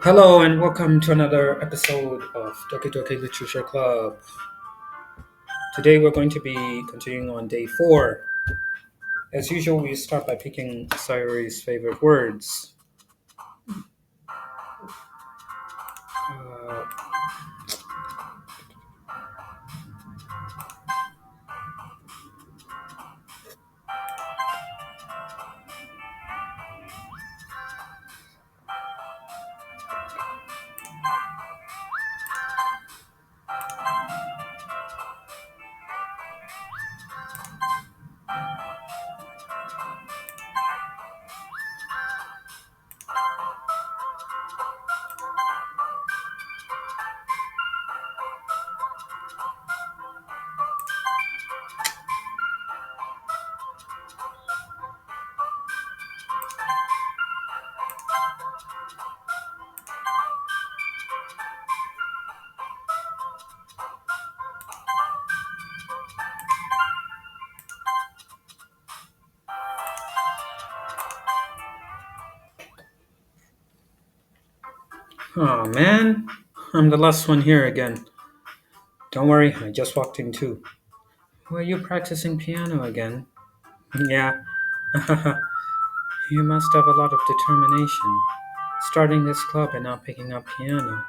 Hello and welcome to another episode of Doki Doki Literature Club. Today we're going to be continuing on day 4. As usual, we start by picking Sayori's favorite words. Uh, oh man, I'm the last one here again. Don't worry, I just walked in too. Were you practicing piano again? Yeah. You must have a lot of determination. Starting this club and not picking up piano.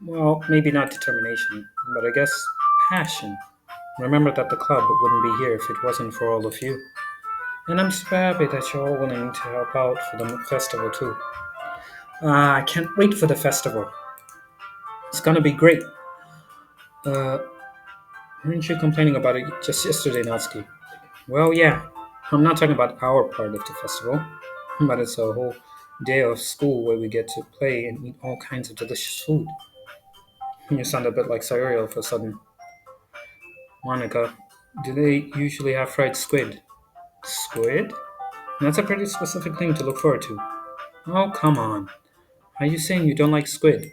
Well, maybe not determination, but I guess passion. Remember that the club wouldn't be here if it wasn't for all of you. And I'm so happy that you're all willing to help out for the festival too. I can't wait for the festival. It's gonna be great. Uh, weren't you complaining about it just yesterday, Natsuki? Well, yeah. I'm not talking about our part of the festival, but it's a whole day of school where we get to play and eat all kinds of delicious food. You sound a bit like Sayori all of a sudden. Monica, do they usually have fried squid? Squid? That's a pretty specific thing to look forward to. Oh, come on. Are you saying you don't like squid?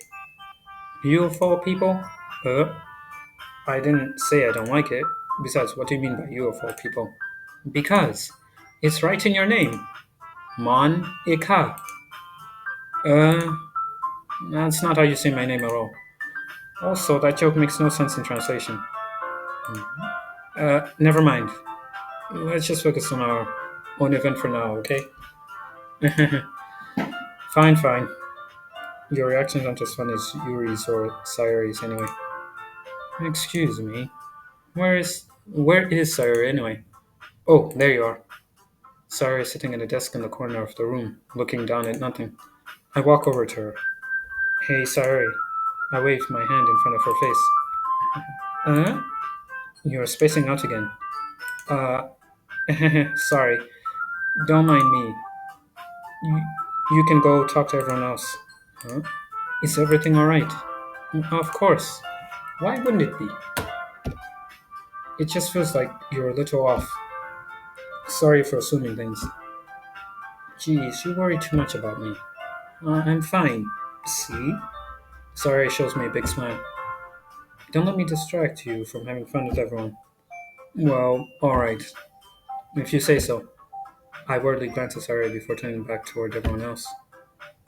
You of all people? Uh, I didn't say I don't like it. Besides, what do you mean by you of all people? Because it's right in your name. Mon Ika. Uh, that's not how you say my name at all. Also, that joke makes no sense in translation. Never mind. Let's just focus on our own event for now, okay? Fine, fine. Your reactions aren't as funny as Yuri's or Sayori's anyway. Excuse me. Where is Sayori anyway? Oh, there you are. Sayori is sitting at a desk in the corner of the room, looking down at nothing. I walk over to her. Hey, Sayori. I wave my hand in front of her face. You're spacing out again. Uh, sorry. Don't mind me. You, you can go talk to everyone else. Huh? Is everything alright? Of course. Why wouldn't it be? It just feels like you're a little off. Sorry for assuming things. Geez, you worry too much about me. I'm fine. See? Sorry shows me a big smile. Don't let me distract you from having fun with everyone. Well, alright. If you say so. I worriedly glance at Sorry before turning back toward everyone else.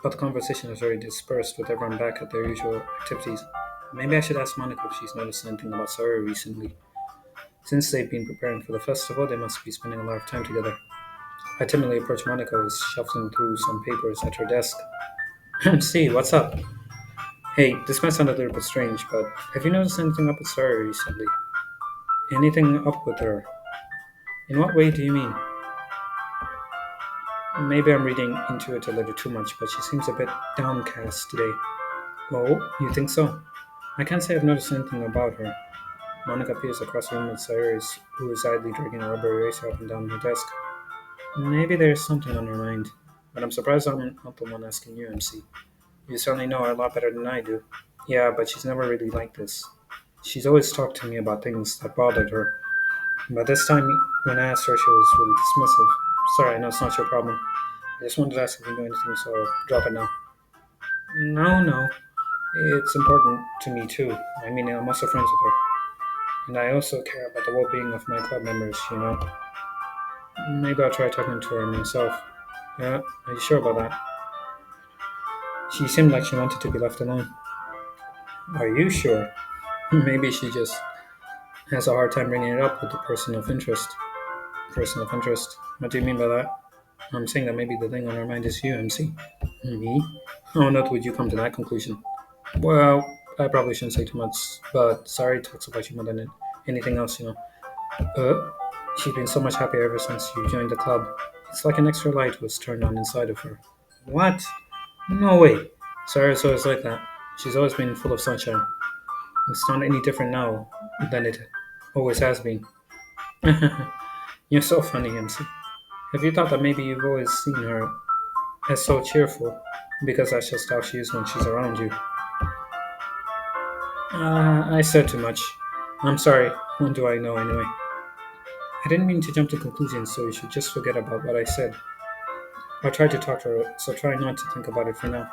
But the conversation has already dispersed with everyone back at their usual activities. Maybe I should ask Monica if she's noticed anything about Sorry recently. Since they've been preparing for the festival, they must be spending a lot of time together. I timidly approach Monica, who is shuffling through some papers at her desk. See, what's up? Hey, this might sound a little bit strange, but have you noticed anything up with Sarah recently? Anything up with her? In what way do you mean? Maybe I'm reading into it a little too much, but she seems a bit downcast today. Oh, you think so? I can't say I've noticed anything about her. Monica peers across the room at Cyrus, who is idly dragging a rubber eraser up and down her desk. Maybe there's something on her mind, but I'm surprised I'm not the one asking you, MC. You certainly know her a lot better than I do. Yeah, but she's never really like this. She's always talked to me about things that bothered her. But this time, when I asked her, she was really dismissive. Sorry, I know it's not your problem. I just wanted to ask if you knew anything, so I'll drop it now. No, no. It's important to me too. I mean, I'm also friends with her. And I also care about the well-being of my club members, you know. Maybe I'll try talking to her myself. Yeah, are you sure about that? She seemed like she wanted to be left alone. Are you sure? Maybe she just has a hard time bringing it up with the person of interest. Person of interest? What do you mean by that? I'm saying that maybe the thing on her mind is you, MC. Me? How on earth would you come to that conclusion? Well, I probably shouldn't say too much, but sorry talks about you more than anything else. Uh, she's been so much happier ever since you joined the club. It's like an extra light was turned on inside of her. What? No way. Sarah's always like that. She's always been full of sunshine. It's not any different now than it always has been. You're so funny, MC. Have you thought that maybe you've always seen her as so cheerful? Because that's just how she is when she's around you. I said too much. I'm sorry. When do I know anyway? I didn't mean to jump to conclusions, so you should just forget about what I said. I tried to talk to her, so try not to think about it for now.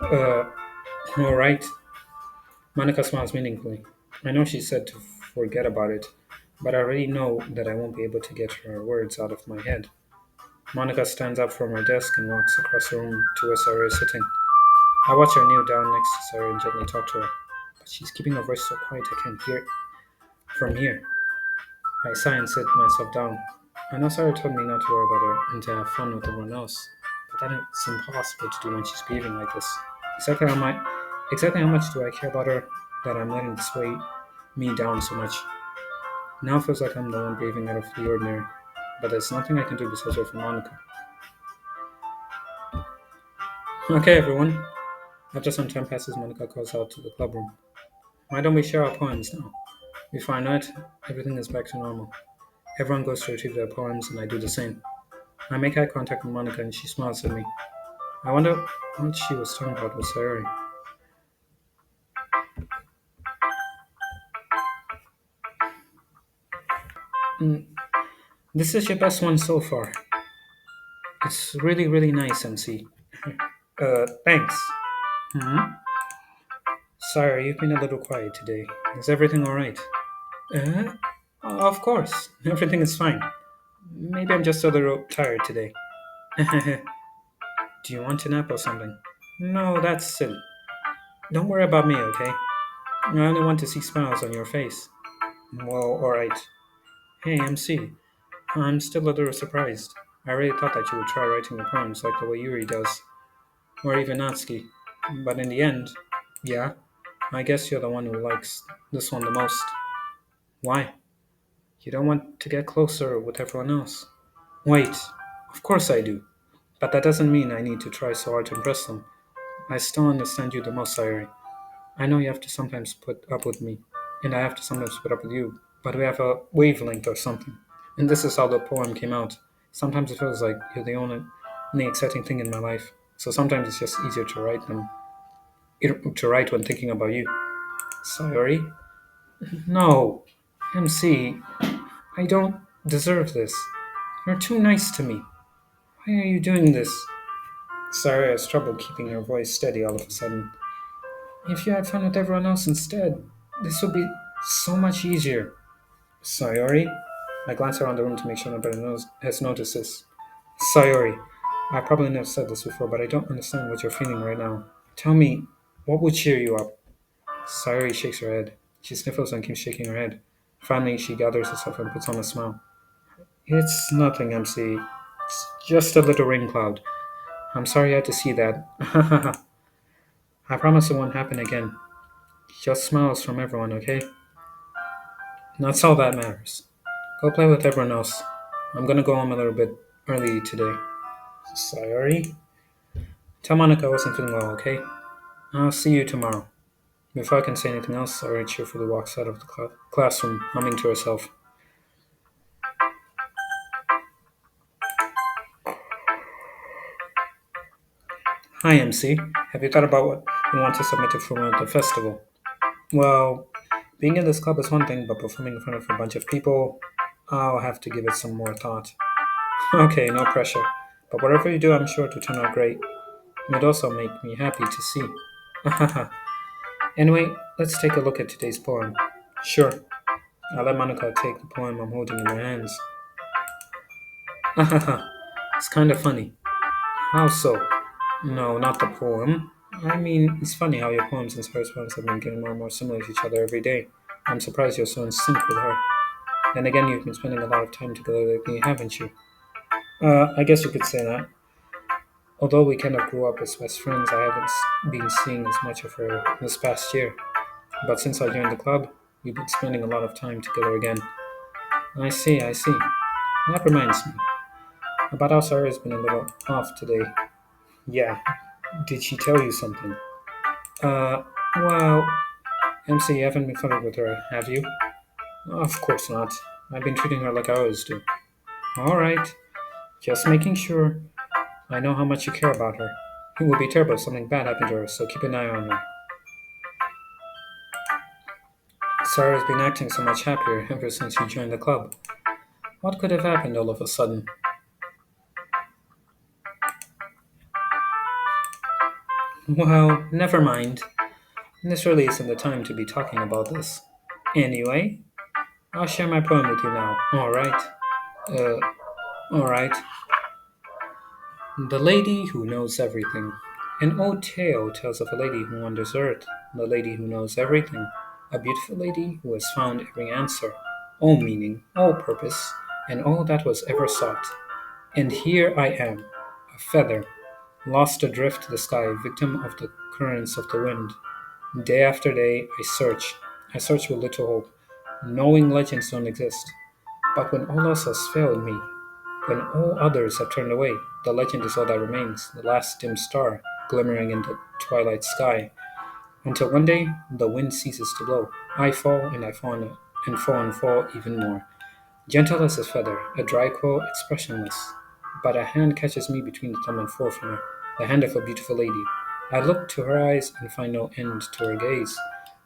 Uh, alright. Monica smiles meaningfully. I know she said to forget about it, but I already know that I won't be able to get her words out of my head. Monica stands up from her desk and walks across the room to where Sarah is sitting. I watch her kneel down next to Sarah and gently talk to her, but she's keeping her voice so quiet I can't hear it from here. I sigh and sit myself down. I know Sarah told me not to worry about her and to have fun with everyone else, but that it's impossible to do when she's behaving like this. Exactly how much, exactly how much do I care about her that I'm letting this weigh me down so much? Now it feels like I'm the one behaving out of the ordinary, but there's nothing I can do besides wait for Monica. Okay, everyone. After some time passes, Monica calls out to the club room. Why don't we share our poems now? Before I know it, everything is back to normal. Everyone goes to retrieve their poems, and I do the same. I make eye contact with Monica, and she smiles at me. I wonder what she was talking about with Sayori. Mm, this is your best one so far. It's really, really nice, MC. Thanks. Hmm? Sorry, you've been a little quiet today. Is everything alright? Uh, of course. Everything is fine. Maybe I'm just a little tired today. Do you want a nap or something? No, that's silly. Don't worry about me, okay? I only want to see smiles on your face. Well, alright. Hey, MC. I'm still a little surprised. I really thought that you would try writing your poems like the way Yuri does, or even Natsuki. But in the end, yeah, I guess you're the one who likes this one the most. Why? You don't want to get closer with everyone else. Wait, of course I do. But that doesn't mean I need to try so hard to impress them. I still understand you the most, Sayori. I know you have to sometimes put up with me, and I have to sometimes put up with you, but we have a wavelength or something. And this is how the poem came out. Sometimes it feels like you're the only exciting thing in my life. So sometimes it's just easier to write when thinking about you. Sayori? No. MC, I don't deserve this. You're too nice to me. Why are you doing this? Sayori has trouble keeping her voice steady all of a sudden. If you had fun with everyone else instead, this would be so much easier. Sayori? I glance around the room to make sure nobody has noticed this. Sayori, I probably never said this before, but I don't understand what you're feeling right now. Tell me, what would cheer you up? Sayori shakes her head. She sniffles and keeps shaking her head. Finally, she gathers herself and puts on a smile. It's nothing, MC. It's just a little rain cloud. I'm sorry you had to see that. I promise it won't happen again. Just smiles from everyone, okay? That's all that matters. Go play with everyone else. I'm gonna go home a little bit early today. Sayori? Tell Monica I wasn't feeling well, okay? I'll see you tomorrow. Before I can say anything else, Sayori cheerfully walks out of the classroom, humming to herself. Hi, MC. Have you thought about what you want to submit to perform at the festival? Well, being in this club is one thing, but performing in front of a bunch of people, I'll have to give it some more thought. Okay, no pressure. But whatever you do, I'm sure to turn out great. It would also make me happy to see. Anyway, let's take a look at today's poem. Sure. I'll let Monica take the poem I'm holding in my hands. It's kind of funny. How so? No, not the poem. I mean, it's funny how your poems and Sarah's poems have been getting more and more similar to each other every day. I'm surprised you're so in sync with her. Then again, you've been spending a lot of time together lately, haven't you? I guess you could say that. Although we kind of grew up as best friends, I haven't been seeing as much of her this past year. But since I joined the club, we've been spending a lot of time together again. I see, I see. That reminds me. About how Sarah's been a little off today. Yeah, did she tell you something? Uh, well, MC, you haven't been funny with her, have you? Of course not. I've been treating her like I always do. Alright, just making sure. I know how much you care about her. It would be terrible if something bad happened to her, so keep an eye on her. Sarah's been acting so much happier ever since you joined the club. What could have happened all of a sudden? Well, never mind. This really isn't the time to be talking about this. Anyway, I'll share my poem with you now. Alright. Uh, alright. The Lady Who Knows Everything. An old tale tells of a lady who wanders earth, the lady who knows everything, a beautiful lady who has found every answer, all meaning, all purpose, and all that was ever sought. And here I am, a feather, lost adrift to the sky, victim of the currents of the wind. Day after day I search with little hope, knowing legends don't exist. But when all else has failed me, when all others have turned away, the legend is all that remains, the last dim star glimmering in the twilight sky. Until one day the wind ceases to blow. I fall and I fall and fall even more. Gentle as a feather, a dry quill expressionless. But a hand catches me between the thumb and forefinger, the hand of a beautiful lady. I look to her eyes and find no end to her gaze.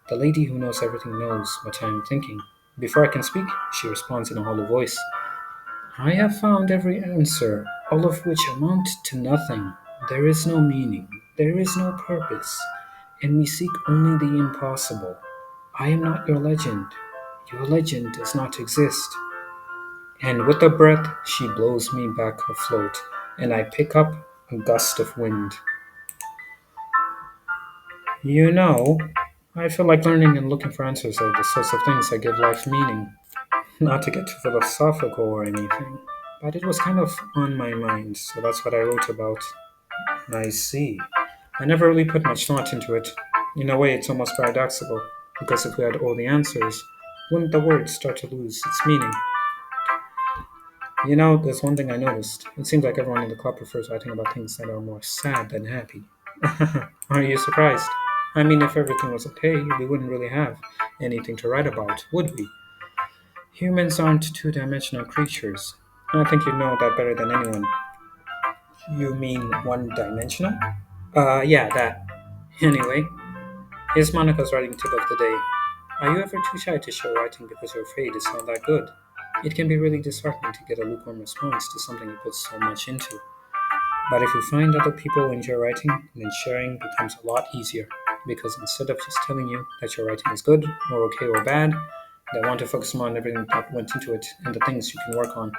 The lady who knows everything knows what I am thinking. Before I can speak, she responds in a hollow voice. I have found every answer, all of which amount to nothing. There is no meaning, there is no purpose, and we seek only the impossible. I am not your legend. Your legend does not exist. And with a breath, she blows me back afloat, and I pick up a gust of wind. You know, I feel like learning and looking for answers are the sorts of things that give life meaning. Not to get too philosophical or anything, but it was kind of on my mind, so that's what I wrote about. I see. I never really put much thought into it. In a way, it's almost paradoxical, because if we had all the answers, wouldn't the word start to lose its meaning? You know, there's one thing I noticed. It seems like everyone in the club prefers writing about things that are more sad than happy. Are you surprised? I mean, if everything was okay, we wouldn't really have anything to write about, would we? Humans aren't two dimensional creatures. I think you know that better than anyone. You mean one dimensional? Yeah, that. Anyway, here's Monica's writing tip of the day. Are you ever too shy to share writing because you're afraid it's not that good? It can be really disheartening to get a lukewarm response to something you put so much into. But if you find other people enjoy writing, then sharing becomes a lot easier. Because instead of just telling you that your writing is good, or okay, or bad, they want to focus more on everything that went into it and the things you can work on.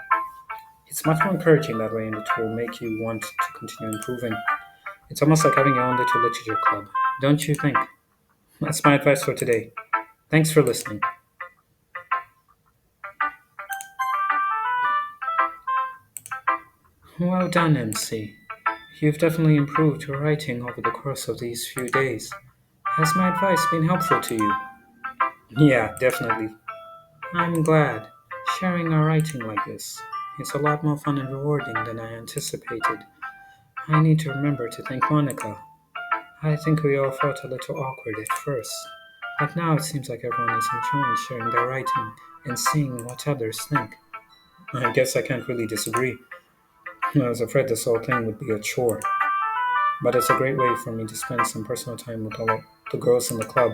It's much more encouraging that way, and it will make you want to continue improving. It's almost like having your own little literature club, don't you think? That's my advice for today. Thanks for listening. Well done, MC. You've definitely improved your writing over the course of these few days. Has my advice been helpful to you? Yeah, definitely. I'm glad. Sharing our writing like this is a lot more fun and rewarding than I anticipated. I need to remember to thank Monica. I think we all felt a little awkward at first, but now it seems like everyone is enjoying sharing their writing and seeing what others think. I guess I can't really disagree. I was afraid this whole thing would be a chore, but it's a great way for me to spend some personal time with all of the girls in the club.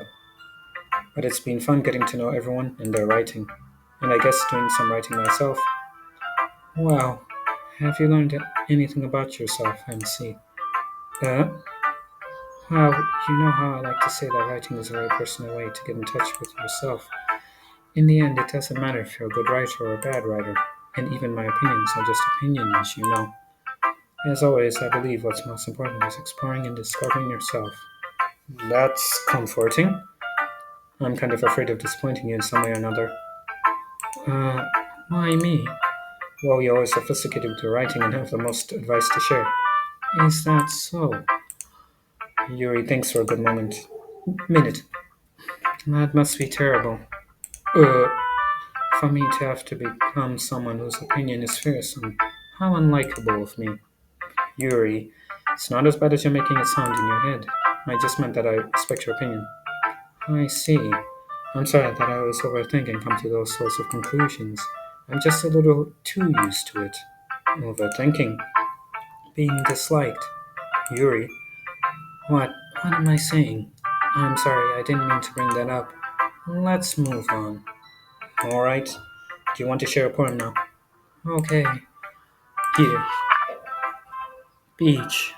But it's been fun getting to know everyone and their writing, and I guess doing some writing myself. Wow, have you learned anything about yourself, MC? Uh, well, you know how I like to say that writing is a very personal way to get in touch with yourself. In the end, it doesn't matter if you're a good writer or a bad writer, and even my opinions are just opinions, you know. As always, I believe what's most important is exploring and discovering yourself. That's comforting. I'm kind of afraid of disappointing you in some way or another. Uh, why me? Well, you're always sophisticated with your writing and have the most advice to share. Is that so? Yuri thinks for a good minute. That must be terrible. Uh, for me to have to become someone whose opinion is fearsome. How unlikable of me. Yuri, it's not as bad as you're making it sound in your head. I just meant that I respect your opinion. I see. I'm sorry that I always overthink and come to those sorts of conclusions. I'm just a little too used to it. Overthinking. Being disliked. Yuri, what? What am I saying? I'm sorry, I didn't mean to bring that up. Let's move on. Alright. Do you want to share a poem now? Okay. Here. Beach.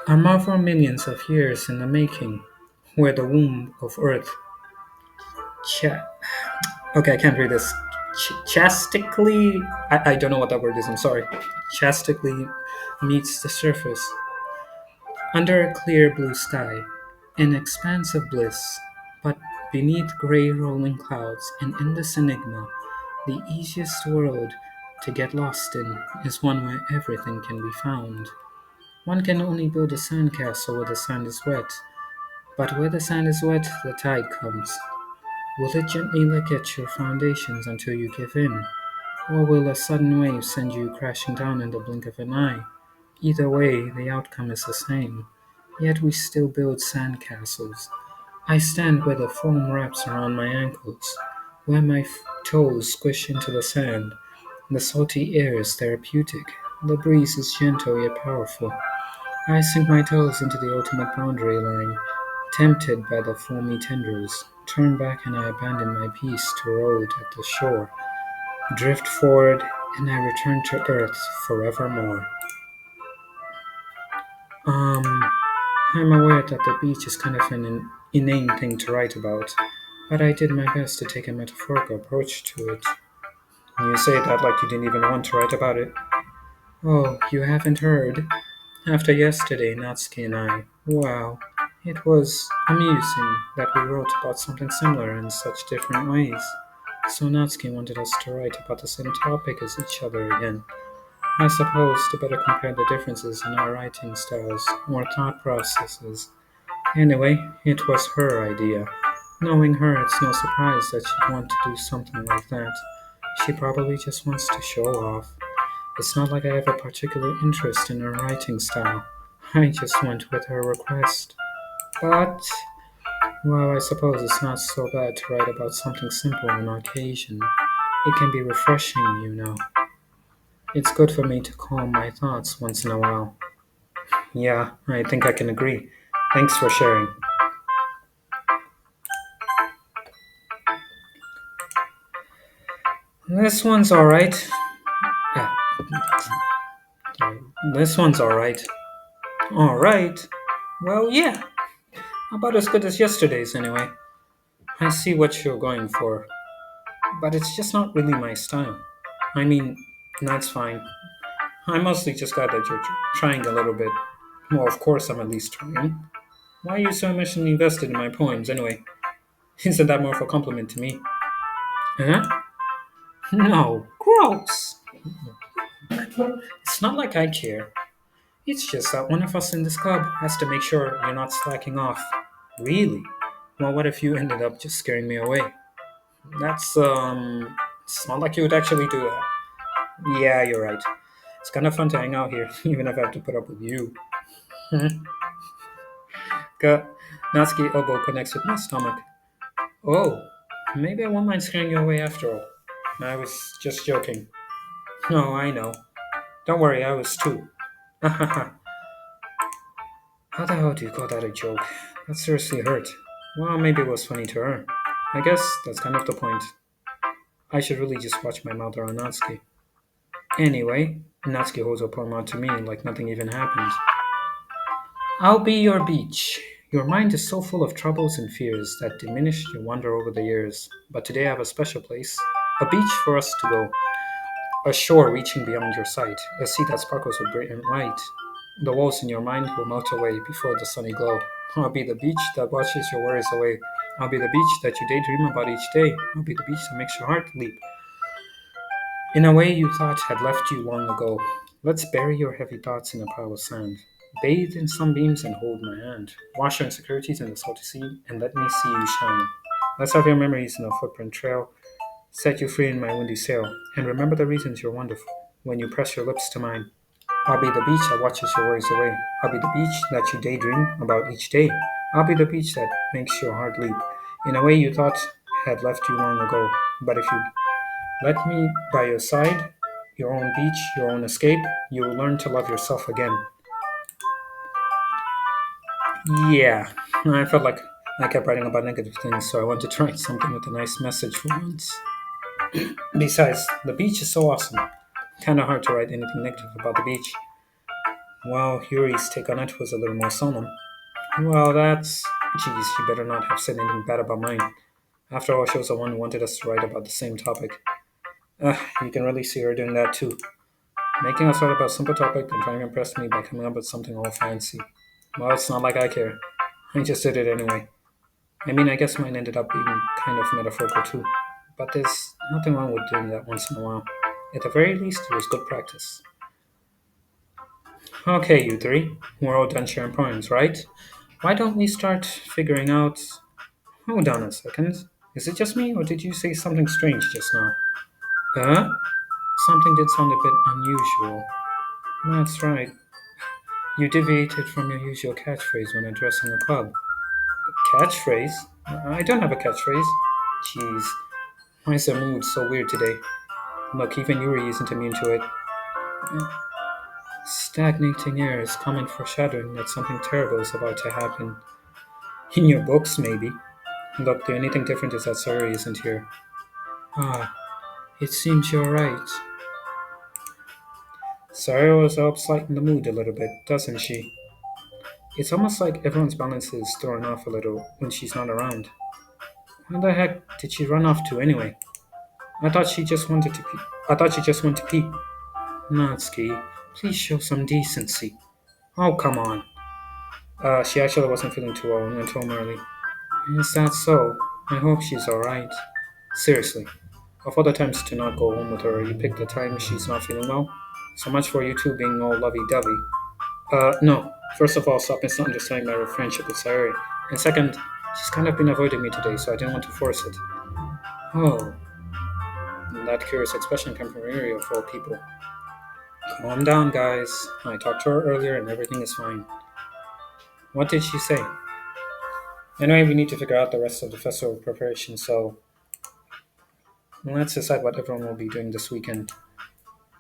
A marvel millions of years in the making, where the womb of earth cha- okay, I can't read this. Chastically, I don't know what that word is, I'm sorry. Chastically meets the surface. Under a clear blue sky, an expanse of bliss, but beneath gray rolling clouds, and in this enigma, the easiest world to get lost in is one where everything can be found. One can only build a sandcastle where the sand is wet, but where the sand is wet, the tide comes. Will it gently lick at your foundations until you give in? Or will a sudden wave send you crashing down in the blink of an eye? Either way, the outcome is the same. Yet we still build sandcastles. I stand where the foam wraps around my ankles, where my toes squish into the sand. The salty air is therapeutic. The breeze is gentle yet powerful. I sink my toes into the ultimate boundary line, tempted by the foamy tendrils. Turn back and I abandon my peace to erode at the shore. Drift forward and I return to earth forevermore. Um, I'm aware that the beach is kind of an inane thing to write about, but I did my best to take a metaphorical approach to it. You say that like you didn't even want to write about it. Oh, you haven't heard? After yesterday, Natsuki and I, wow, it was amusing that we wrote about something similar in such different ways. So Natsuki wanted us to write about the same topic as each other again. I suppose to better compare the differences in our writing styles or thought processes. Anyway, it was her idea. Knowing her, it's no surprise that she'd want to do something like that. She probably just wants to show off. It's not like I have a particular interest in her writing style. I just went with her request. But, well, I suppose it's not so bad to write about something simple on occasion. It can be refreshing, you know. It's good for me to calm my thoughts once in a while. Yeah, I think I can agree. Thanks for sharing. This one's alright. Ah, this one's alright. Alright. Well, yeah. About as good as yesterday's, anyway. I see what you're going for, but it's just not really my style. I mean, that's fine. I'm mostly just glad that you're trying a little bit. Well, of course, I'm at least trying. Why are you so emotionally invested in my poems, anyway? Isn't that more of a compliment to me? Huh? No, gross! It's not like I care. It's just that one of us in this club has to make sure you're not slacking off. Really? Well, what if you ended up just scaring me away? It's not like you would actually do that. Yeah, you're right. It's kind of fun to hang out here, even if I have to put up with you. Ka- Natsuki elbow connects with my stomach. Oh, maybe I won't mind scaring you away after all. I was just joking. No, I know. Don't worry, I was too. How the hell do you call that a joke? That seriously hurt. Well, maybe it was funny to her. I guess that's kind of the point. I should really just watch my mouth around Natsuki. Anyway, Natsuki holds her palm out to me like nothing even happened. I'll be your beach. Your mind is so full of troubles and fears that diminished your wonder over the years. But today I have a special place, a beach for us to go. A shore reaching beyond your sight, a sea that sparkles with brilliant light. The walls in your mind will melt away before the sunny glow. I'll be the beach that washes your worries away. I'll be the beach that you daydream about each day. I'll be the beach that makes your heart leap in a way you thought had left you long ago. Let's bury your heavy thoughts in a pile of sand. Bathe in sunbeams and hold my hand. Wash your insecurities in the salty sea and let me see you shine. Let's have your memories in a footprint trail. Set you free in my windy sail. And remember the reasons you're wonderful when you press your lips to mine. I'll be the beach that watches your worries away. I'll be the beach that you daydream about each day. I'll be the beach that makes your heart leap in a way you thought had left you long ago. But if you let me by your side, your own beach, your own escape, you will learn to love yourself again. Yeah, I felt like I kept writing about negative things, so I wanted to write something with a nice message for once. Besides, the beach is so awesome. Kinda hard to write anything negative about the beach. Well, Yuri's take on it was a little more solemn. Well, that's. Geez, you better not have said anything bad about mine. After all, she was the one who wanted us to write about the same topic. You can really see her doing that too. Making us write about a simple topic and trying to impress me by coming up with something all fancy. Well, it's not like I care. I just did it anyway. I mean, I guess mine ended up being kind of metaphorical too. But there's nothing wrong with doing that once in a while. At the very least, it was good practice. Okay, you three. We're all done sharing poems, right? Why don't we start figuring out. Hold on a second. Is it just me, or did you say something strange just now? Huh? Something did sound a bit unusual. That's right. You deviated from your usual catchphrase when addressing the club. Catchphrase? I don't have a catchphrase. Jeez, why is the mood so weird today? Look, even Yuri isn't immune to it. Stagnating air is common foreshadowing that something terrible is about to happen. In your books, maybe. Look, the only thing different is that Sayori isn't here. Ah, it seems you're right. Sayori was helps lighten the mood a little bit, doesn't she? It's almost like everyone's balance is thrown off a little when she's not around. Where the heck did she run off to anyway? I thought she just wanted to pee. I thought she just went to pee. Natsuki, please show some decency. Oh, come on. She actually wasn't feeling too well and went home early. Is that so? I hope she's alright. Seriously, of all the times to not go home with her, you picked the time she's not feeling well? So much for you two being all lovey-dovey. No. First of all, stop misunderstanding my friendship with Sayori. And second, she's kind of been avoiding me today, so I didn't want to force it. Oh, that curious expression came from Yuri of all people. Calm down, guys. I talked to her earlier and everything is fine. What did she say? Anyway, we need to figure out the rest of the festival preparation, so let's decide what everyone will be doing this weekend.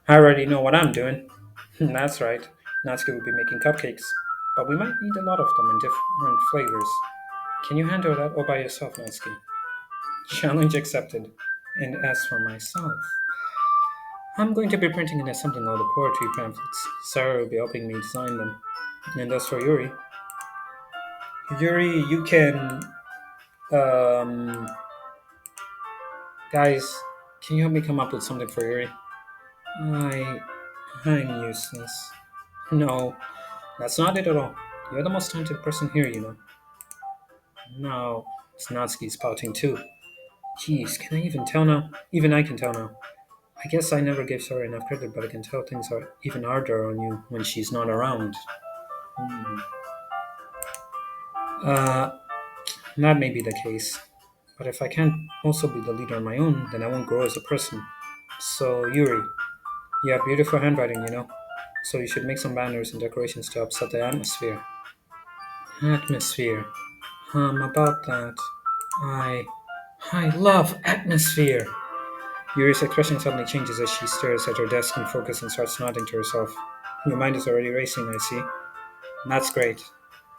I already know what I'm doing. That's right. Natsuki will be making cupcakes, but we might need a lot of them in different flavors. Can you handle that all by yourself, Natsuki? Challenge accepted. And as for myself, I'm going to be printing and assembling all the poetry pamphlets. Sarah will be helping me design them. And as for Yuri, you can. Um, guys, can you help me come up with something for Yuri? I. I'm useless. No, that's not it at all. You're the most talented person here, you know. No, Snotski's pouting too. Jeez, can I even tell now? Even I can tell now. I guess I never gave Sarah enough credit, but I can tell things are even harder on you when she's not around. Hmm. Uh, that may be the case. But if I can't also be the leader on my own, then I won't grow as a person. So, Yuri, you have beautiful handwriting, you know. So you should make some banners and decorations to upset the atmosphere. Atmosphere. About that. I. I love atmosphere. Yuri's expression suddenly changes as she stares at her desk in focus and starts nodding to herself. Your mind is already racing, I see. That's great.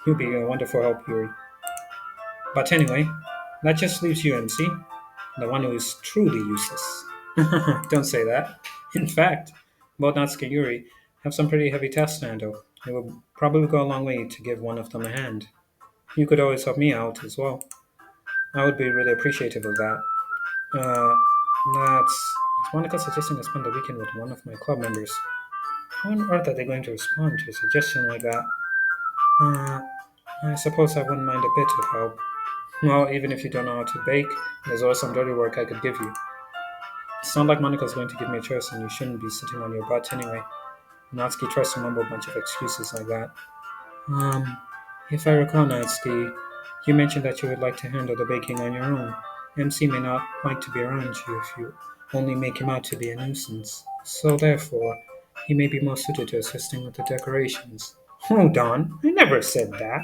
You'll be a wonderful help, Yuri. But anyway, that just leaves you, MC, the one who is truly useless. Don't say that. In fact, both Natsuki and Yuri have some pretty heavy tasks to handle. It will probably go a long way to give one of them a hand. You could always help me out as well. I would be really appreciative of that. Uh, That's Monica suggesting I spend the weekend with one of my club members. How on earth are they going to respond to a suggestion like that? Uh, I suppose I wouldn't mind a bit of help. Well, even if you don't know how to bake, there's always some dirty work I could give you. It's not like Monica's going to give me a choice, and you shouldn't be sitting on your butt anyway. Natsuki tries to mumble a bunch of excuses like that. Um, if I recall, Natsuki, you mentioned that you would like to handle the baking on your own. MC may not like to be around you if you only make him out to be a nuisance. So therefore, he may be more suited to assisting with the decorations. Hold on, I never said that.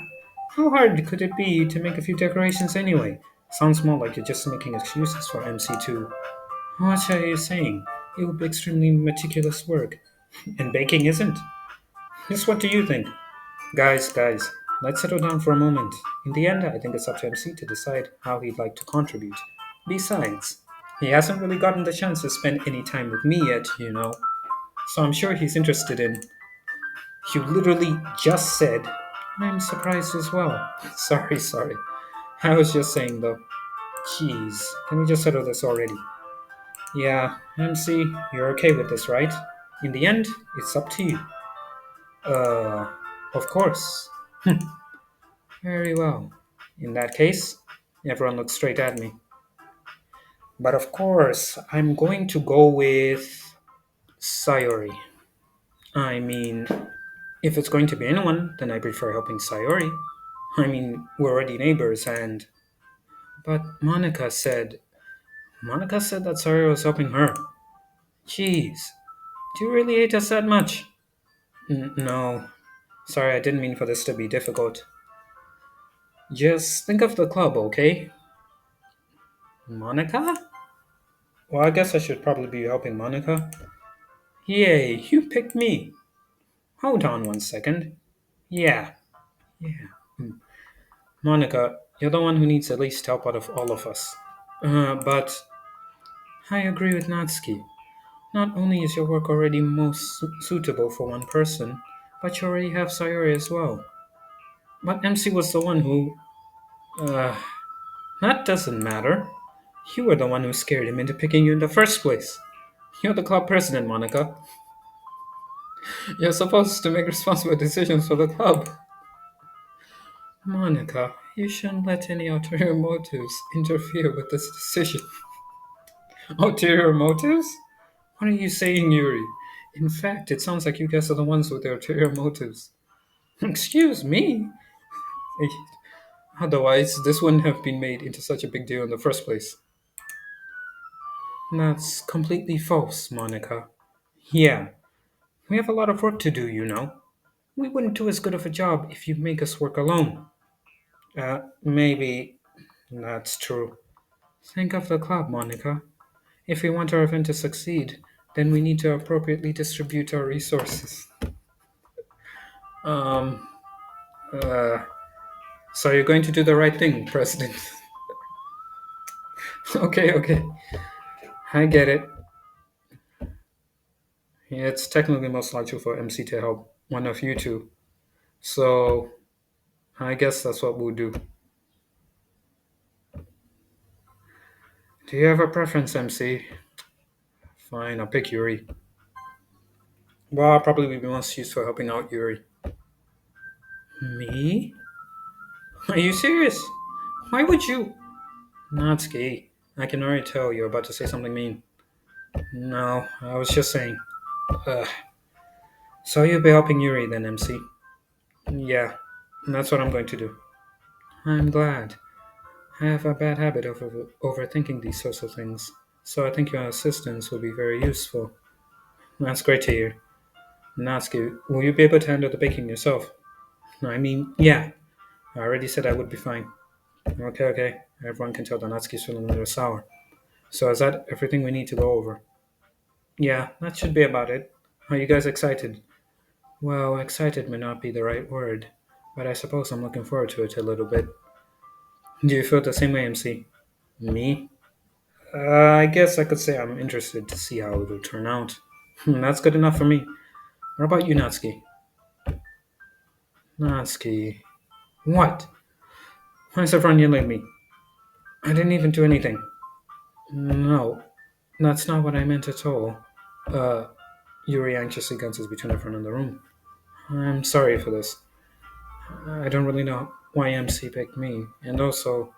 How hard could it be to make a few decorations anyway? Sounds more like you're just making excuses for MC2. What are you saying? It would be extremely meticulous work. And baking isn't. Just what do you think? Guys, let's settle down for a moment. In the end, I think it's up to MC to decide how he'd like to contribute. Besides, he hasn't really gotten the chance to spend any time with me yet. So I'm sure he's interested in. You literally just said. I'm surprised as well. Sorry. I was just saying though. Jeez, can we just settle this already? Yeah, MC, you're okay with this, right? In the end, it's up to you. Uh, of course. Very well. In that case, everyone looks straight at me. But of course, I'm going to go with Sayori. I mean, if it's going to be anyone, then I prefer helping Sayori. I mean, we're already neighbors and. But Monica said that Sayori was helping her. Jeez, do you really hate us that much? No. Sorry, I didn't mean for this to be difficult. Just think of the club, okay? Monica? Well, I guess I should probably be helping Monica. Yay, you picked me. Hold on 1 second. Yeah, yeah. Monica, you're the one who needs the least help out of all of us. But I agree with Natsuki. Not only is your work already most suitable for one person, but you already have Sayori as well. But MC was the one who. Uh, that doesn't matter. You were the one who scared him into picking you in the first place. You're the club president, Monica. You're supposed to make responsible decisions for the club. Monica, you shouldn't let any ulterior motives interfere with this decision. Ulterior motives? What are you saying, Yuri? In fact, it sounds like you guys are the ones with the ulterior motives. Excuse me? Eh, Otherwise, this wouldn't have been made into such a big deal in the first place. That's completely false, Monica. Yeah, we have a lot of work to do. We wouldn't do as good of a job if you make us work alone. Maybe that's true. Think of the club, Monica. If we want our event to succeed, then we need to appropriately distribute our resources. Um, uh, so you're going to do the right thing, President. Okay. I get it. Yeah, it's technically most logical for MC to help one of you two. So I guess that's what we'll do. Do you have a preference, MC? Fine, I'll pick Yuri. Well, I'll probably be most used for helping out Yuri. Me? Are you serious? Why would you? Natsuki, I can already tell you're about to say something mean. No, I was just saying. Uh, so you'll be helping Yuri then, MC? Yeah, that's what I'm going to do. I'm glad. I have a bad habit of overthinking these sorts of things, so I think your assistance will be very useful. That's great to hear. Natsuki, will you be able to handle the baking yourself? I mean, yeah. I already said I would be fine. Okay. Everyone can tell that Natsuki's feeling a little sour. So is that everything we need to go over? Yeah, that should be about it. Are you guys excited? Well, excited may not be the right word, but I suppose I'm looking forward to it a little bit. Do you feel the same way, MC? Me? I guess I could say I'm interested to see how it'll turn out. That's good enough for me. What about you, Natsuki? Natsuki. What? Why is everyone yelling at me? I didn't even do anything. No. That's not what I meant at all. Uh, Yuri anxiously glances between everyone in the room. I'm sorry for this. I don't really know why MC picked me. And also,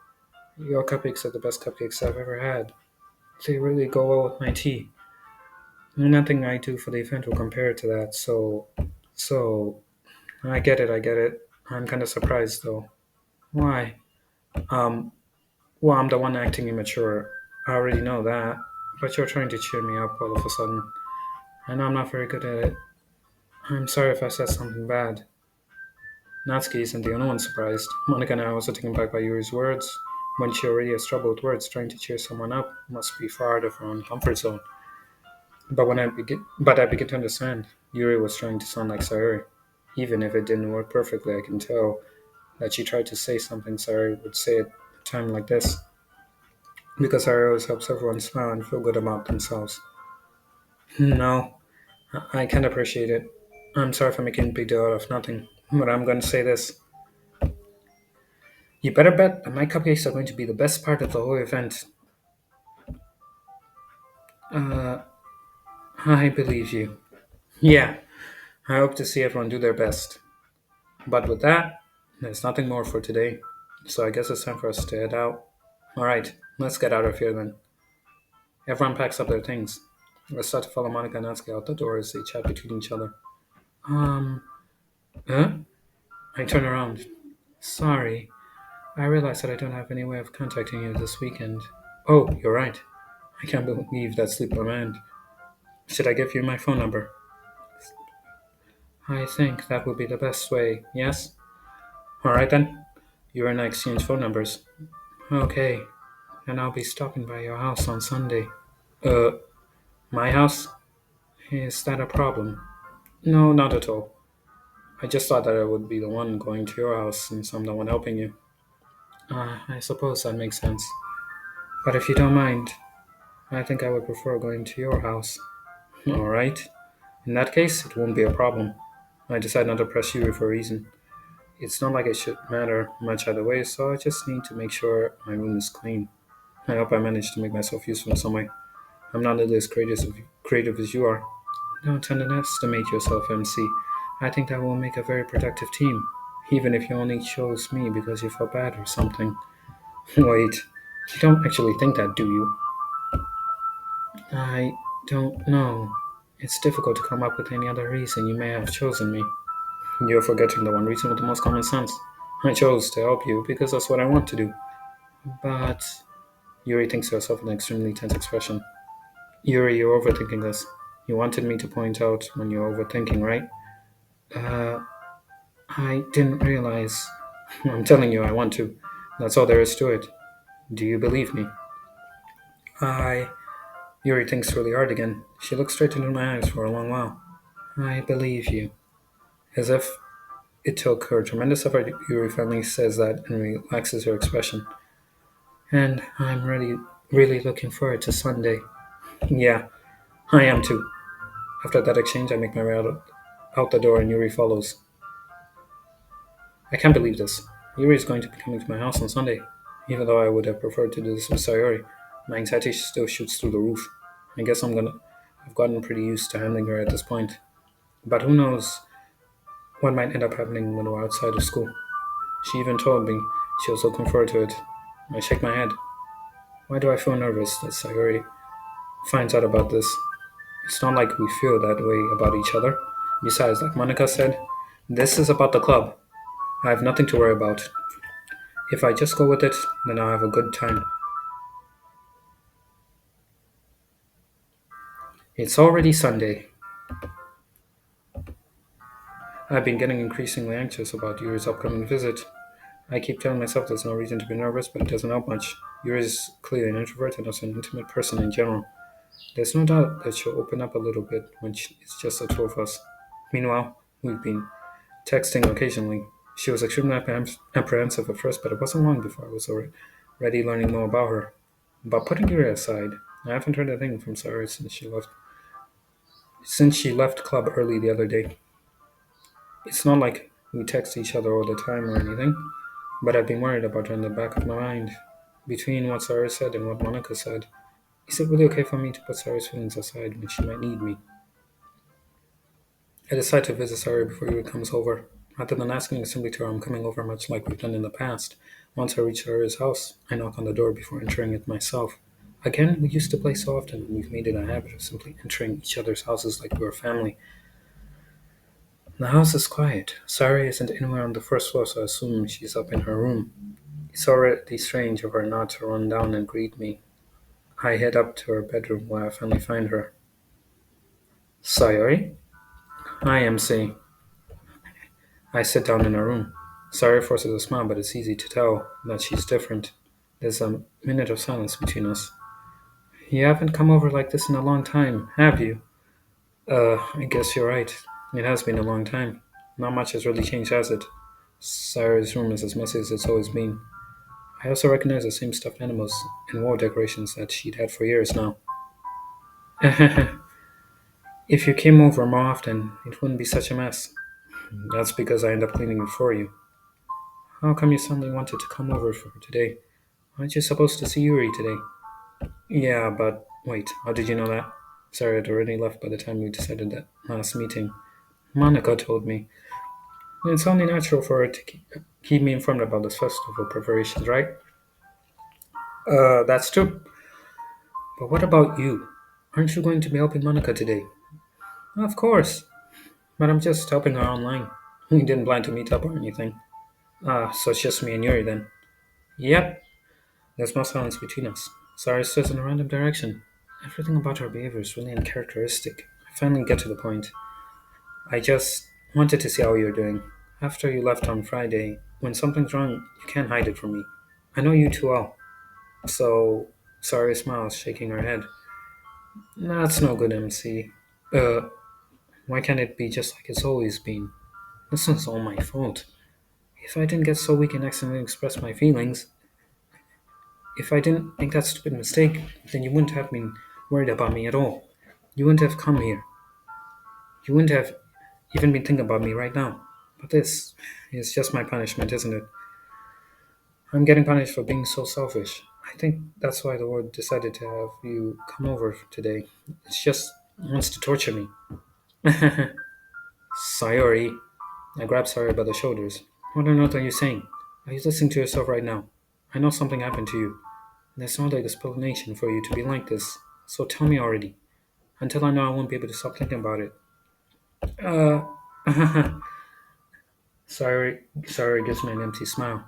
your cupcakes are the best cupcakes I've ever had. They really go well with my tea. Nothing I do for the event will compare to that, so, I get it, I get it. I'm kind of surprised though. Why? Um, well, I'm the one acting immature. I already know that. But you're trying to cheer me up all of a sudden. I know I'm not very good at it. I'm sorry if I said something bad. Natsuki isn't the only one surprised. Monica and I were also taken back by Yuri's words. When she already has trouble with words, trying to cheer someone up must be far out of her own comfort zone. But I begin to understand. Yuri was trying to sound like Sayori. Even if it didn't work perfectly, I can tell that she tried to say something Sayori would say at a time like this. Because Sayori always helps everyone smile and feel good about themselves. No, I can't appreciate it. I'm sorry for making a big deal out of nothing, but I'm going to say this. You better bet that my cupcakes are going to be the best part of the whole event. Uh, I believe you. Yeah, I hope to see everyone do their best. But with that, there's nothing more for today. So I guess it's time for us to head out. Alright, let's get out of here then. Everyone packs up their things. Let's start to follow Monica and Natsuki out the door as they chat between each other. Um, huh? I turn around. Sorry, I realize that I don't have any way of contacting you this weekend. Oh, you're right. I can't believe that slipped my mind. Should I give you my phone number? I think that would be the best way, yes? Alright then. You and I exchange phone numbers. Okay, and I'll be stopping by your house on Sunday. Uh, my house? Is that a problem? No, not at all. I just thought that I would be the one going to your house since I'm the one helping you. I suppose that makes sense. But if you don't mind, I think I would prefer going to your house. Alright. In that case, it won't be a problem. I decided not to press you for a reason. It's not like it should matter much either way, so I just need to make sure my room is clean. I hope I managed to make myself useful in some way. I'm not nearly as creative as you are. Don't underestimate yourself, MC. I think that will make a very productive team, even if you only chose me because you felt bad or something. Wait, you don't actually think that, do you? I don't know. It's difficult to come up with any other reason you may have chosen me. You're forgetting the one reason with the most common sense. I chose to help you because that's what I want to do. But Yuri thinks to herself with an extremely tense expression. Yuri, you're overthinking this. You wanted me to point out when you're overthinking, right? Uh, I didn't realize. I'm telling you, I want to. That's all there is to it. Do you believe me? I. Yuri thinks really hard again. She looks straight into my eyes for a long while. I believe you. As if it took her tremendous effort, Yuri finally says that and relaxes her expression. And I'm really looking forward to Sunday. Yeah, I am too. After that exchange, I make my way out the door and Yuri follows. I can't believe this. Yuri is going to be coming to my house on Sunday. Even though I would have preferred to do this with Sayori, my anxiety still shoots through the roof. I guess I've gotten pretty used to handling her at this point. But who knows what might end up happening when we're outside of school. She even told me she was looking forward to it. I shake my head. Why do I feel nervous that Sayori finds out about this? It's not like we feel that way about each other. Besides, like Monica said, this is about the club. I have nothing to worry about. If I just go with it, then I'll have a good time. It's already Sunday. I've been getting increasingly anxious about Yuri's upcoming visit. I keep telling myself there's no reason to be nervous, but it doesn't help much. Yuri is clearly an introvert and also an intimate person in general. There's no doubt that she'll open up a little bit when it's just the two of us. Meanwhile, we've been texting occasionally. She was extremely apprehensive at first, but it wasn't long before I was already learning more about her. But putting Yuri aside, I haven't heard a thing from Sarah since she left club early the other day. It's not like we text each other all the time or anything, but I've been worried about her in the back of my mind. Between what Sarah said and what Monica said, Is it really okay for me to put Sarah's feelings aside when she might need me? I decide to visit Sarah before he comes over. Rather than asking her simply to her I'm coming over much like we've done in the past. Once I reach Sarah's house, I knock on the door before entering it myself. Again, we used to play so often, and we've made it a habit of simply entering each other's houses like we're family. The house is quiet. Sarah isn't anywhere on the first floor, so I assume she's up in her room. It's already strange of her not to run down and greet me. I head up to her bedroom where I finally find her. Sayori? Hi, MC. I sit down in her room. Sayori forces a smile, but it's easy to tell that she's different. There's a minute of silence between us. You haven't come over like this in a long time, have you? I guess you're right. It has been a long time. Not much has really changed, has it? Sayori's room is as messy as it's always been. I also recognize the same stuffed animals and wall decorations that she'd had for years now. If you came over more often, it wouldn't be such a mess. That's because I end up cleaning it for you. How come you suddenly wanted to come over for today? Aren't you supposed to see Yuri today? Yeah, but wait, how did you know that? Sorry, I'd already left by the time we decided that last meeting. Monica told me. It's only natural for her to keep me informed about this festival preparations, right? That's true. But what about you? Aren't you going to be helping Monica today? Of course, but I'm just helping her online. We didn't plan to meet up or anything. So it's just me and Yuri then. Yep, there's more silence between us. Sarah stares in a random direction. Everything about her behavior is really uncharacteristic. I finally get to the point. I just wanted to see how you're doing. After you left on Friday, when something's wrong, you can't hide it from me. I know you too well. So, Sarah smiles, shaking her head. That's no good, MC. Uh, why can't it be just like it's always been? This is all my fault. If I didn't get so weak and accidentally express my feelings, if I didn't make that stupid mistake, then you wouldn't have been worried about me at all. You wouldn't have come here. You wouldn't have even been thinking about me right now. But this is just my punishment, isn't it? I'm getting punished for being so selfish. I think that's why the Lord decided to have you come over today. It's just wants to torture me. Sayori. I grab Sayori by the shoulders. What on earth are you saying? Are you listening to yourself right now? I know something happened to you. There's no like explanation for you to be like this. So tell me already. Until I know I won't be able to stop thinking about it. Uh, sorry, gives me an empty smile.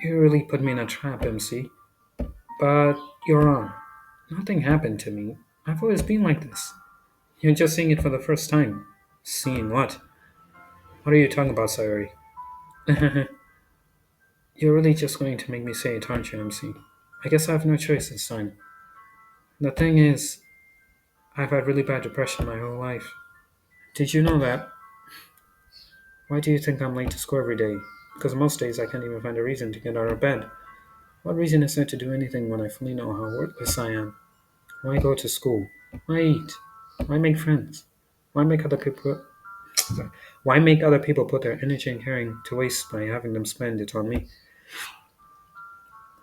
You really put me in a trap, MC. But you're wrong. Nothing happened to me. I've always been like this. You're just seeing it for the first time. Seeing what? What are you talking about, Sayori? You're really just going to make me say it, aren't you, MC? I guess I have no choice this time. The thing is, I've had really bad depression my whole life. Did you know that? Why do you think I'm late to school every day? Because most days I can't even find a reason to get out of bed. What reason is there to do anything when I fully know how worthless I am? Why go to school? Why eat? Why make friends? Why make other people Why make other people put their energy and caring to waste by having them spend it on me?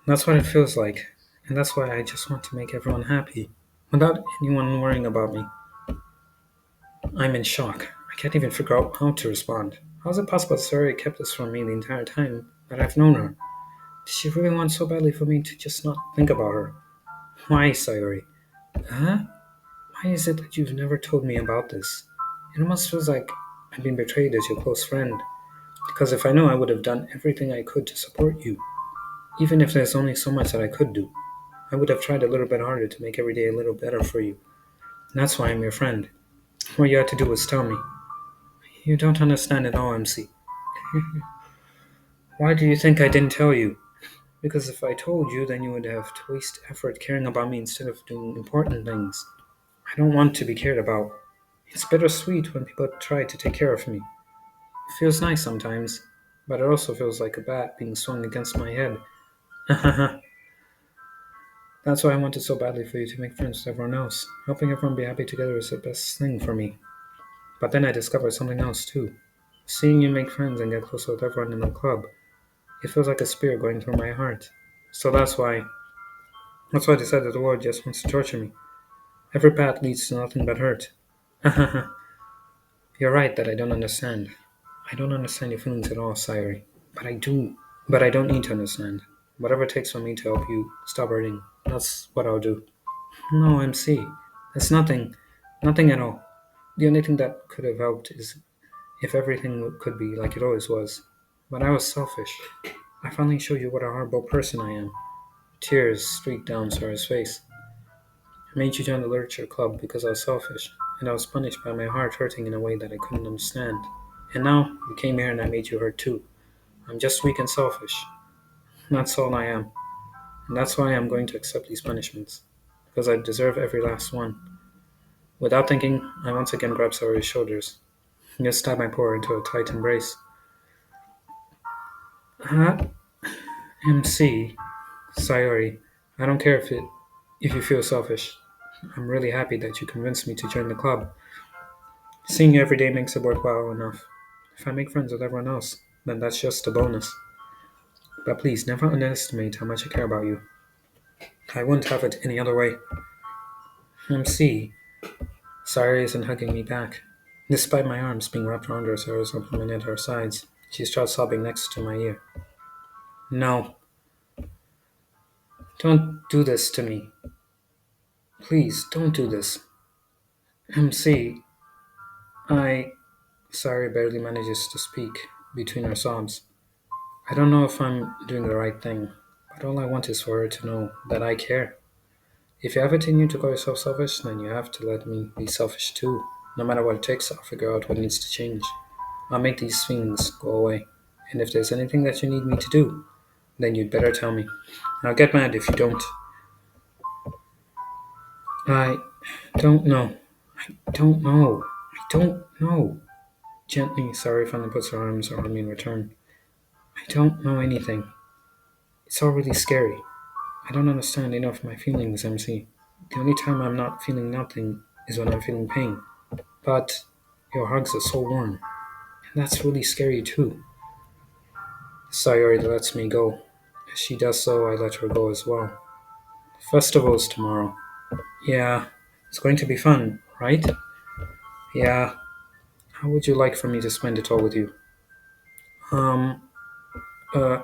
That's what it feels like, and that's why I just want to make everyone happy, without anyone worrying about me. I'm in shock. I can't even figure out how to respond. How is it possible that Sarah kept this from me the entire time that I've known her? Did she really want so badly for me to just not think about her? Why, Sayori? Huh? Why is it that you've never told me about this? It almost feels like I've been betrayed as your close friend. Because if I know, I would have done everything I could to support you. Even if there's only so much that I could do. I would have tried a little bit harder to make every day a little better for you. And that's why I'm your friend. What you had to do was tell me. You don't understand at all, MC. Why do you think I didn't tell you? Because if I told you, then you would have to waste effort caring about me instead of doing important things. I don't want to be cared about. It's bittersweet when people try to take care of me. It feels nice sometimes, but it also feels like a bat being swung against my head. That's why I wanted so badly for you to make friends with everyone else. Helping everyone be happy together is the best thing for me. But then I discovered something else too. Seeing you make friends and get closer with everyone in the club, it feels like a spear going through my heart. So that's why. That's why I decided the world just wants to torture me. Every path leads to nothing but hurt. You're right that I don't understand. I don't understand your feelings at all, Sayori. But I do. But I don't need to understand. Whatever it takes for me to help you stop hurting, that's what I'll do. No, MC. It's nothing. Nothing at all. The only thing that could have helped is if everything could be like it always was. But I was selfish. I finally showed you what a horrible person I am. Tears streaked down Sarah's face. I made you join the literature club because I was selfish, and I was punished by my heart hurting in a way that I couldn't understand. And now you came here and I made you hurt too. I'm just weak and selfish. That's all I am. And that's why I'm going to accept these punishments. Because I deserve every last one. Without thinking, I once again grabbed Sayori's shoulders. He just stabbed my paw into a tight embrace. MC, Sayori, I don't care if you feel selfish. I'm really happy that you convinced me to join the club. Seeing you every day makes it worthwhile enough. If I make friends with everyone else, then that's just a bonus. But please, never underestimate how much I care about you. I wouldn't have it any other way. MC, Sayori isn't hugging me back. Despite my arms being wrapped around her, Sayori's open at her sides. She starts sobbing next to my ear. No, don't do this to me. Please, don't do this. MC, I. Sayori barely manages to speak between her sobs. I don't know if I'm doing the right thing, but all I want is for her to know that I care. If you ever continue to call yourself selfish, then you have to let me be selfish too. No matter what it takes, I'll figure out what needs to change. I'll make these things go away. And if there's anything that you need me to do, then you'd better tell me. I'll get mad if you don't. I don't know. I don't know. I don't know. Gently, Sari finally puts her arms around me in return. I don't know anything. It's all really scary. I don't understand enough of my feelings, MC. The only time I'm not feeling nothing is when I'm feeling pain. But your hugs are so warm, and that's really scary too. Sayori lets me go. As she does so, I let her go as well. Festival's tomorrow. Yeah, it's going to be fun, right? Yeah. How would you like for me to spend it all with you? Um, uh,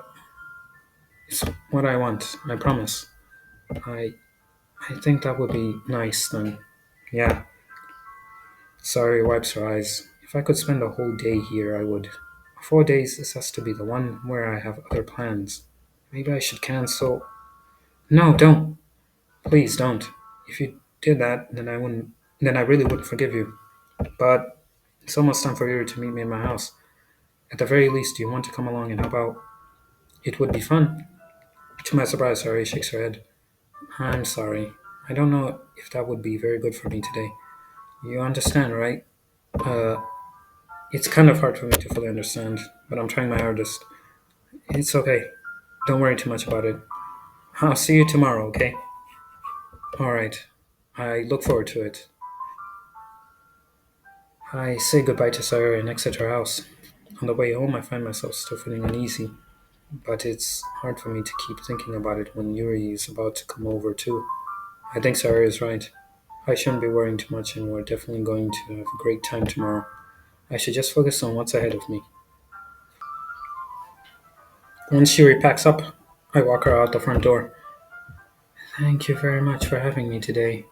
it's what I want, I promise. I I think that would be nice then. Yeah. Sorry wipes her eyes. If I could spend a whole day here, I would. 4 days, this has to be the one where I have other plans. Maybe I should cancel. No, don't. Please don't. If you did that, then I wouldn't. Then I really wouldn't forgive you. But it's almost time for you to meet me in my house. At the very least, do you want to come along and help out? It would be fun. To my surprise, Sari shakes her head. I'm sorry. I don't know if that would be very good for me today. You understand, right? Uh, it's kind of hard for me to fully understand, but I'm trying my hardest. It's okay. Don't worry too much about it. I'll see you tomorrow, okay? Alright. I look forward to it. I say goodbye to Sayori and exit her house. On the way home, I find myself still feeling uneasy, but it's hard for me to keep thinking about it when Yuri is about to come over, too. I think Sayori is right. I shouldn't be worrying too much, and we're definitely going to have a great time tomorrow. I should just focus on what's ahead of me. Once Yuri packs up, I walk her out the front door. Thank you very much for having me today.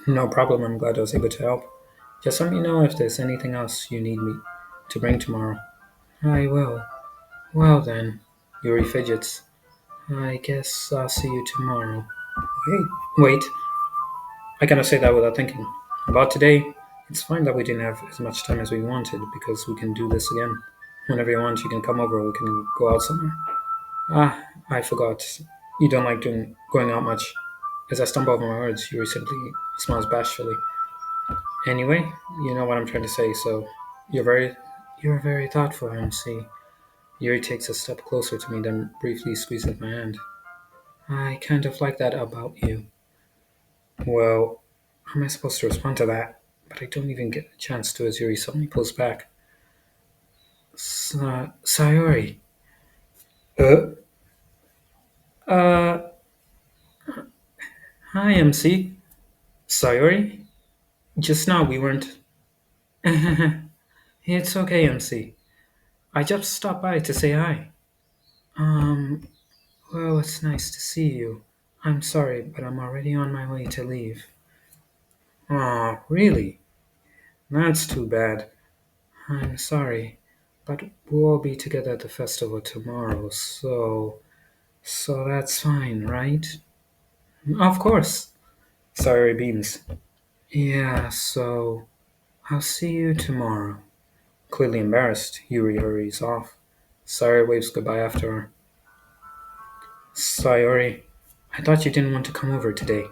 No problem, I'm glad I was able to help. Just let me know if there's anything else you need me to bring tomorrow. I will. Well then, Yuri fidgets. I guess I'll see you tomorrow. Wait. I cannot say that without thinking. About today, it's fine that we didn't have as much time as we wanted because we can do this again. Whenever you want, you can come over. We can go out somewhere. Ah, I forgot. You don't like going out much. As I stumble over my words, Yuri simply smiles bashfully. Anyway, you know what I'm trying to say, so you're very you're very thoughtful, MC. Yuri takes a step closer to me, then briefly squeezes my hand. I kind of like that about you. Well, how am I supposed to respond to that? But I don't even get a chance to as Yuri suddenly pulls back. Sayori. Uh, uh, Hi, MC. Sayori? Just now we weren't. It's okay, MC. I just stopped by to say hi. Um, well, it's nice to see you. I'm sorry, but I'm already on my way to leave. Aw, really? That's too bad. I'm sorry, but we'll all be together at the festival tomorrow, so that's fine, right? Of course. Sayori beams. Yeah, so I'll see you tomorrow. Clearly embarrassed, Yuri hurries off. Sayori waves goodbye after her. Sayori, I thought you didn't want to come over today.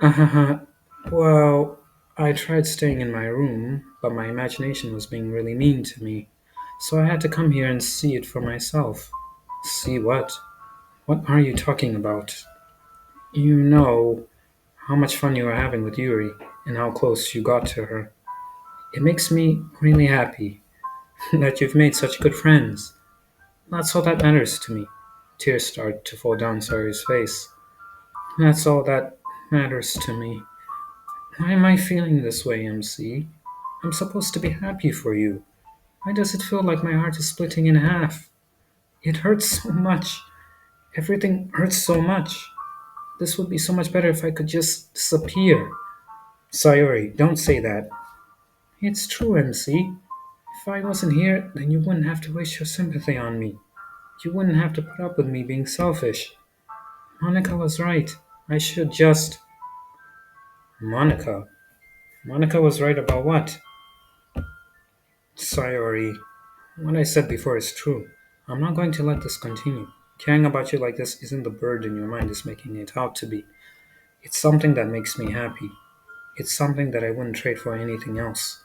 Ahaha. Well, I tried staying in my room, but my imagination was being really mean to me. So I had to come here and see it for myself. See what? What are you talking about? You know how much fun you were having with Yuri and how close you got to her. It makes me really happy that you've made such good friends. That's all that matters to me. Tears start to fall down Sayori's face. That's all that matters to me. Why am I feeling this way, MC? I'm supposed to be happy for you. Why does it feel like my heart is splitting in half? It hurts so much. Everything hurts so much. This would be so much better if I could just disappear. Sayori, don't say that. It's true, MC. If I wasn't here, then you wouldn't have to waste your sympathy on me. You wouldn't have to put up with me being selfish. Monica was right. I should just. Monica? Monica was right about what? Sayori. What I said before is true. I'm not going to let this continue. Caring about you like this isn't the burden your mind is making it out to be. It's something that makes me happy. It's something that I wouldn't trade for anything else.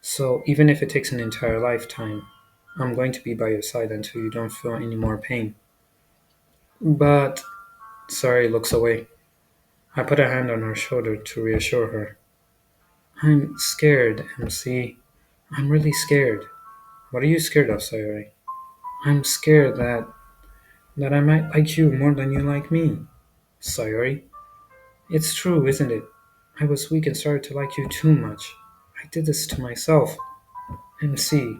So even if it takes an entire lifetime, I'm going to be by your side until you don't feel any more pain. But Sari looks away. I put a hand on her shoulder to reassure her. I'm scared, MC. I'm really scared. What are you scared of, Sayori? I'm scared that I might like you more than you like me. Sayori? It's true, isn't it? I was weak and started to like you too much. I did this to myself. MC,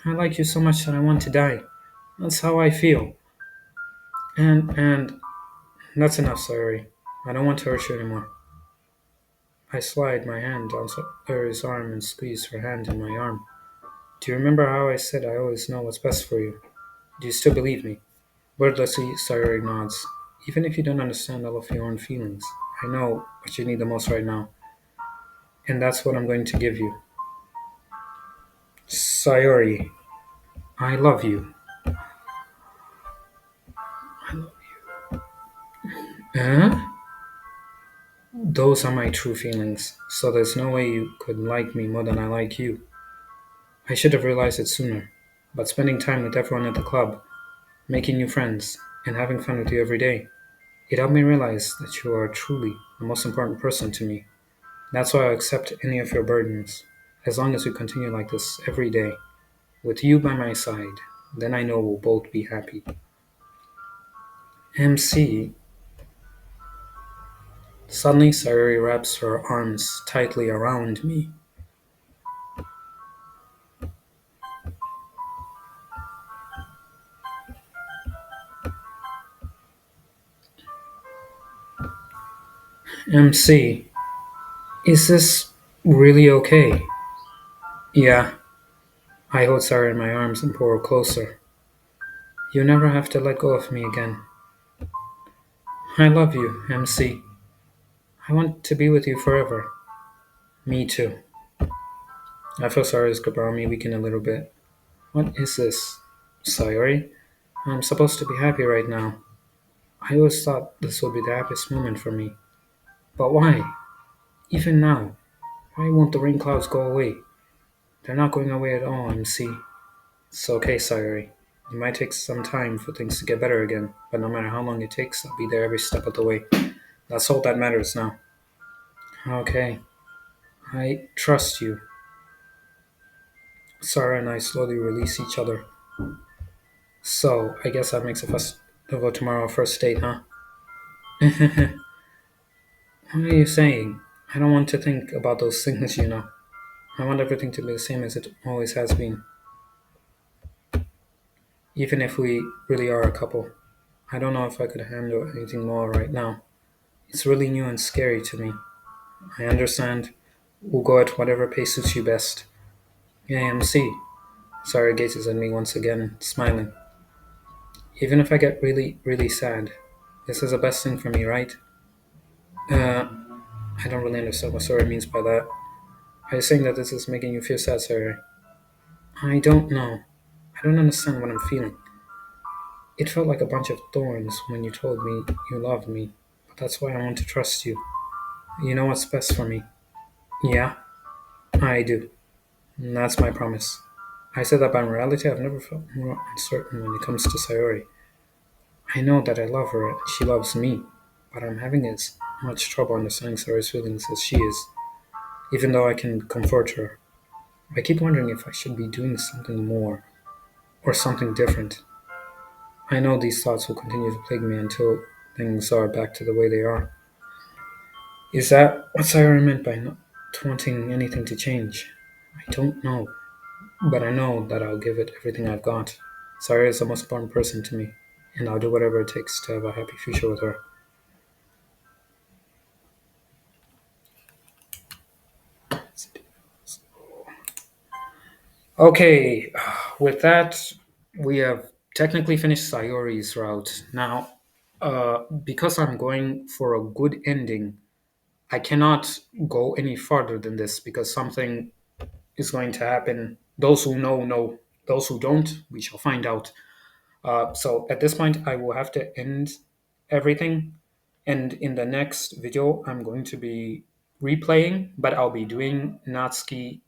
I like you so much that I want to die. That's how I feel. And that's enough, Sayori. I don't want to hurt you anymore. I slide my hand down Sayori's arm and squeeze her hand in my arm. Do you remember how I said I always know what's best for you? Do you still believe me? Wordlessly, Sayori nods. Even if you don't understand all of your own feelings, I know what you need the most right now, and that's what I'm going to give you. Sayori, I love you. Huh? Those are my true feelings, so there's no way you could like me more than I like you. I should have realized it sooner, but spending time with everyone at the club, making new friends, and having fun with you every day, it helped me realize that you are truly the most important person to me. That's why I'll accept any of your burdens, as long as we continue like this every day. With you by my side, then I know we'll both be happy. MC. Suddenly, Sayuri wraps her arms tightly around me. MC, is this really okay? Yeah. I hold Sayuri in my arms and pull her closer. You never have to let go of me again. I love you, MC. I want to be with you forever. Me too. I feel Sayuri's grip around me weaken a little bit. What is this? Sayuri? I'm supposed to be happy right now. I always thought this would be the happiest moment for me. But why? Even now, why won't the rain clouds go away? They're not going away at all, MC. It's okay, Sayori. It might take some time for things to get better again, but no matter how long it takes, I'll be there every step of the way. That's all that matters now. Okay, I trust you. Sarah and I slowly release each other. So, I guess that makes a festival tomorrow our first date, huh? What are you saying? I don't want to think about those things. I want everything to be the same as it always has been, even if we really are a couple. I don't know if I could handle anything more right now. It's really new and scary to me. I understand. We'll go at whatever pace suits you best. AMC. Sayori gazes at me once again, smiling. Even if I get really, really sad, this is the best thing for me, right? Uh, I don't really understand what Sayori means by that. Are you saying that this is making you feel sad, Sayori? I don't know. I don't understand what I'm feeling. It felt like a bunch of thorns when you told me you loved me, but that's why I want to trust you. You know what's best for me. Yeah, I do. And that's my promise. I said that, but in reality, I've never felt more uncertain when it comes to Sayori. I know that I love her and she loves me, but I'm having as much trouble understanding Sayori's feelings as she is, even though I can comfort her. I keep wondering if I should be doing something more or something different. I know these thoughts will continue to plague me until things are back to the way they are. Is that what Sayori meant by not wanting anything to change? I don't know, but I know that I'll give it everything I've got. Sayori is the most important person to me, and I'll do whatever it takes to have a happy future with her. Okay, with that, we have technically finished Sayori's route. Now, because I'm going for a good ending, I cannot go any farther than this because something is going to happen. Those who know, know. Those who don't, we shall find out. So at this point, I will have to end everything. And in the next video, I'm going to be replaying, but I'll be doing Natsuki's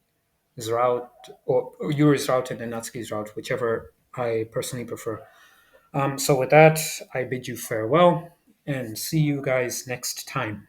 route or Yuri's route and then Natsuki's route, whichever I personally prefer. So with that, I bid you farewell and see you guys next time.